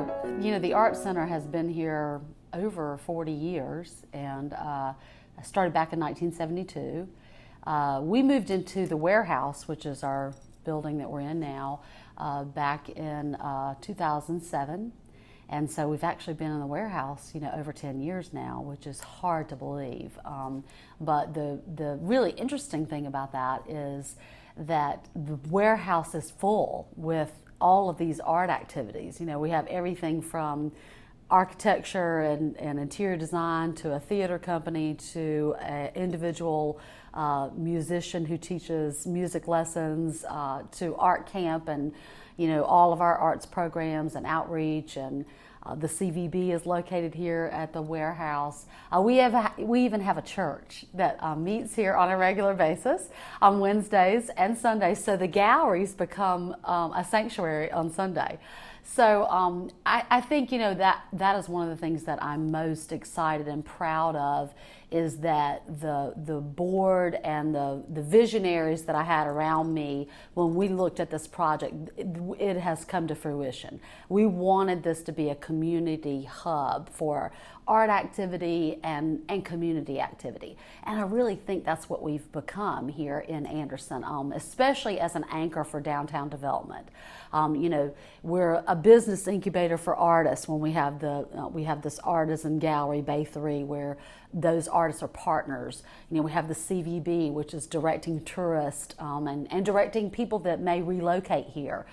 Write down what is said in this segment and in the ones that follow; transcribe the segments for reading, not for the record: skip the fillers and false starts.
the Art Center has been here over 40 years, and I started back in 1972. We moved into the warehouse, which is our building that we're in now, back in 2007. And so we've actually been in the warehouse, over 10 years now, which is hard to believe. But the really interesting thing about that is that the warehouse is full with all of these art activities. We have everything from architecture and interior design to a theater company to an individual musician who teaches music lessons to art camp and all of our arts programs and outreach, and the CVB is located here at the warehouse. We even have a church that meets here on a regular basis on Wednesdays and Sundays. So the galleries become a sanctuary on Sunday. So I think that is one of the things that I'm most excited and proud of, is that the board and the visionaries that I had around me when we looked at this project, it has come to fruition. We wanted this to be a community hub for art activity and community activity. And I really think that's what we've become here in Anderson, especially as an anchor for downtown development. We're a business incubator for artists when we have this artisan gallery, Bay 3, where those artists are partners. We have the CVB, which is directing tourists and directing people that may relocate here.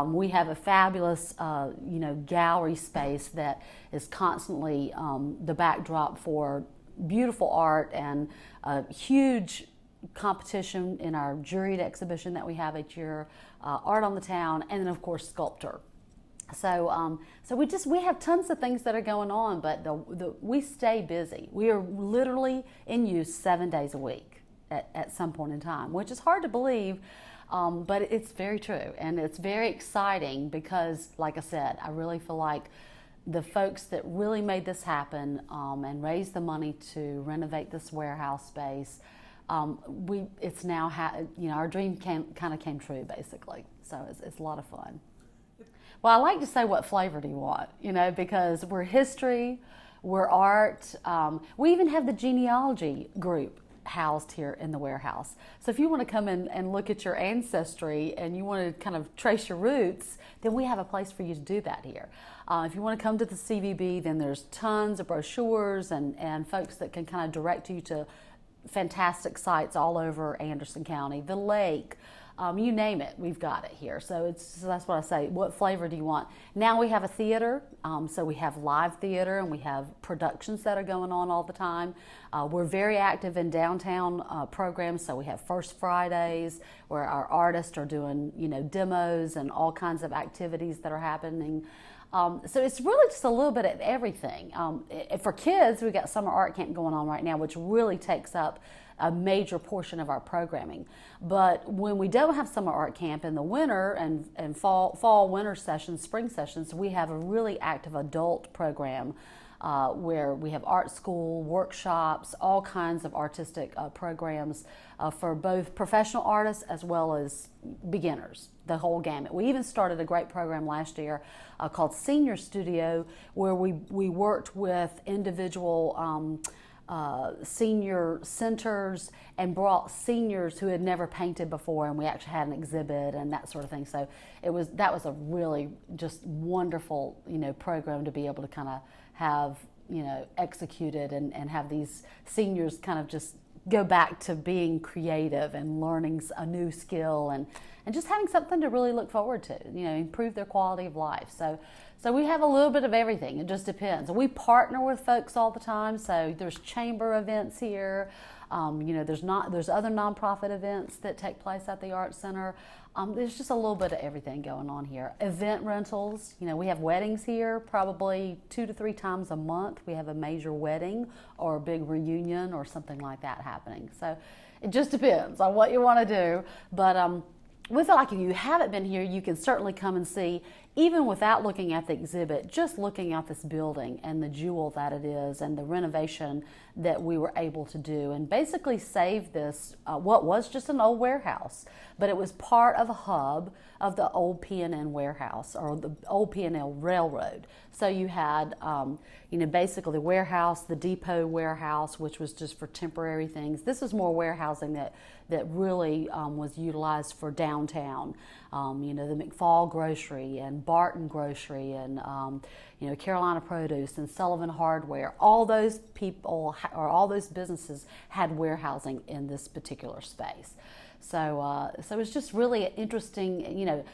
We have a fabulous, gallery space that is constantly the backdrop for beautiful art and a huge competition in our juried exhibition that we have each year, Art on the Town, and then of course Sculptor. So we have tons of things that are going on, but we stay busy. We are literally in use 7 days a week at some point in time, which is hard to believe. But it's very true, and it's very exciting because, like I said, I really feel like the folks that really made this happen and raised the money to renovate this warehouse space, it's now our dream kind of came true, basically. So it's a lot of fun. Well, I like to say, what flavor do you want? Because we're history, we're art. We even have the genealogy group housed here in the warehouse. So if you want to come in and look at your ancestry and you want to kind of trace your roots, then we have a place for you to do that here. If you want to come to the CVB, then there's tons of brochures and folks that can kind of direct you to fantastic sites all over Anderson County, the lake, you name it, we've got it here. So that's what I say. What flavor do you want? Now we have a theater, so we have live theater and we have productions that are going on all the time. We're very active in downtown programs, so we have First Fridays where our artists are doing demos and all kinds of activities that are happening. So it's really just a little bit of everything. For kids, we've got Summer Art Camp going on right now, which really takes up a major portion of our programming. But when we don't have Summer Art Camp in the winter and fall, winter sessions, spring sessions, we have a really active adult program where we have art school, workshops, all kinds of artistic programs for both professional artists as well as beginners, the whole gamut. We even started a great program last year called Senior Studio, where we worked with individual senior centers and brought seniors who had never painted before, and we actually had an exhibit and that sort of thing. So that was a really just wonderful program to be able to kind of have executed and have these seniors kind of just go back to being creative and learning a new skill and just having something to really look forward to, improve their quality of life. So we have a little bit of everything. It just depends. We partner with folks all the time. So there's chamber events here. There's other nonprofit events that take place at the Art Center. There's just a little bit of everything going on here. Event rentals. We have weddings here probably 2 to 3 times a month. We have a major wedding or a big reunion or something like that happening. So it just depends on what you want to do. But we feel like if you haven't been here, you can certainly come and see even without looking at the exhibit, just looking at this building and the jewel that it is and the renovation that we were able to do and basically save this, what was just an old warehouse, but it was part of a hub of the old P&N warehouse or the old P&L railroad. So you had, basically the warehouse, the depot warehouse, which was just for temporary things. This is more warehousing that really was utilized for downtown. The McFall Grocery and Barton Grocery and Carolina Produce and Sullivan Hardware. All those people or all those businesses had warehousing in this particular space. So it's just really interesting.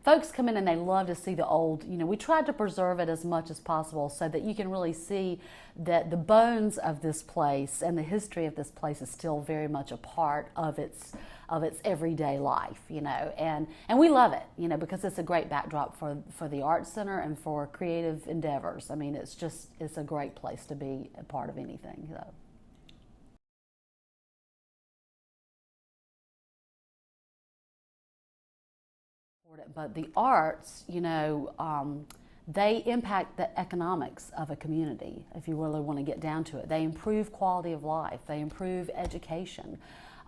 Folks come in and they love to see the old. We tried to preserve it as much as possible so that you can really see that the bones of this place and the history of this place is still very much a part of its everyday life. And we love it. Because it's a great backdrop for the Arts Center and for creative endeavors. I mean, it's a great place to be a part of anything. So. But the arts, they impact the economics of a community, if you really want to get down to it. They improve quality of life. They improve education.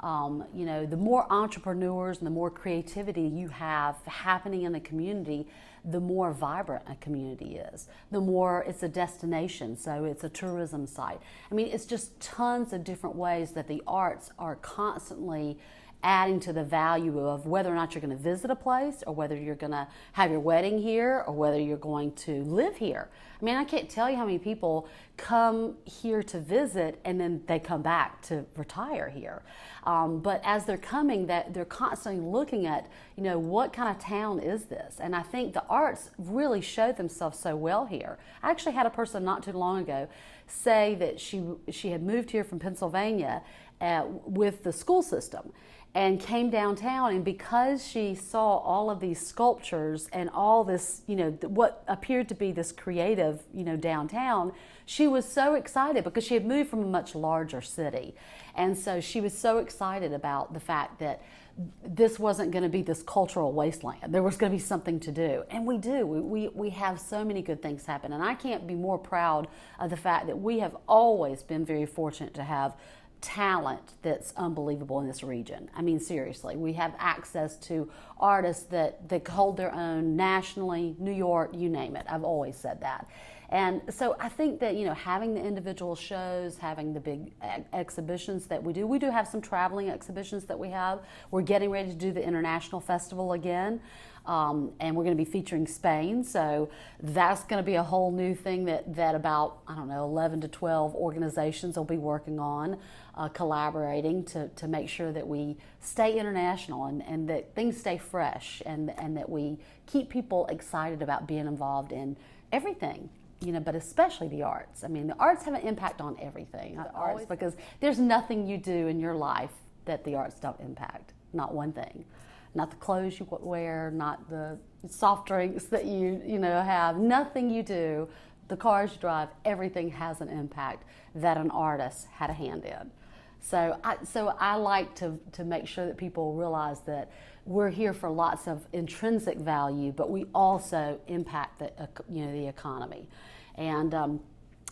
The more entrepreneurs and the more creativity you have happening in a community, the more vibrant a community is. The more it's a destination, so it's a tourism site. I mean, it's just tons of different ways that the arts are constantly adding to the value of whether or not you're going to visit a place or whether you're going to have your wedding here or whether you're going to live here. I mean, I can't tell you how many people come here to visit and then they come back to retire here. But as they're coming, that they're constantly looking at, what kind of town is this? And I think the arts really show themselves so well here. I actually had a person not too long ago say that she had moved here from Pennsylvania with the school system and came downtown, and because she saw all of these sculptures and all this, what appeared to be this creative, downtown, she was so excited because she had moved from a much larger city. And so she was so excited about the fact that this wasn't going to be this cultural wasteland. There was going to be something to do. And we do. We have so many good things happen. And I can't be more proud of the fact that we have always been very fortunate to have talent that's unbelievable in this region. I mean, seriously, we have access to artists that hold their own nationally, New York, you name it. I've always said that. And so I think that, having the individual shows, having the big exhibitions that we do have some traveling exhibitions that we have. We're getting ready to do the International Festival again. And we're going to be featuring Spain, so that's going to be a whole new thing that about, 11 to 12 organizations will be working on, collaborating to make sure that we stay international and that things stay fresh and that we keep people excited about being involved in everything. But especially the arts. I mean, the arts have an impact on everything. The arts, because there's nothing you do in your life that the arts don't impact. Not one thing. Not the clothes you wear, not the soft drinks that you have. Nothing you do, the cars you drive, everything has an impact that an artist had a hand in. So I like to make sure that people realize that we're here for lots of intrinsic value, but we also impact the economy, and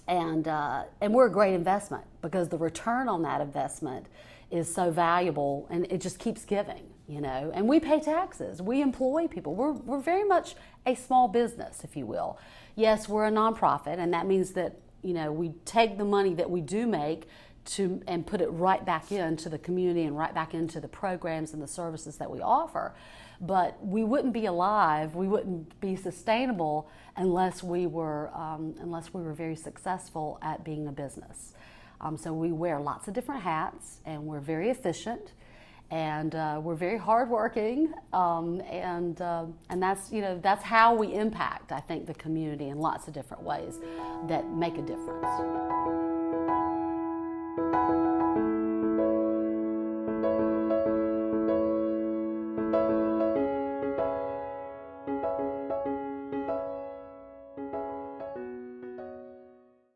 we're a great investment because the return on that investment is so valuable, and it just keeps giving. And we pay taxes. We employ people. We're very much a small business, if you will. Yes, we're a nonprofit, and that means that we take the money that we do make and put it right back into the community and right back into the programs and the services that we offer. But we wouldn't be alive, we wouldn't be sustainable unless we were very successful at being a business. So we wear lots of different hats, and we're very efficient, and we're very hardworking, and that's how we impact, I think, the community in lots of different ways that make a difference.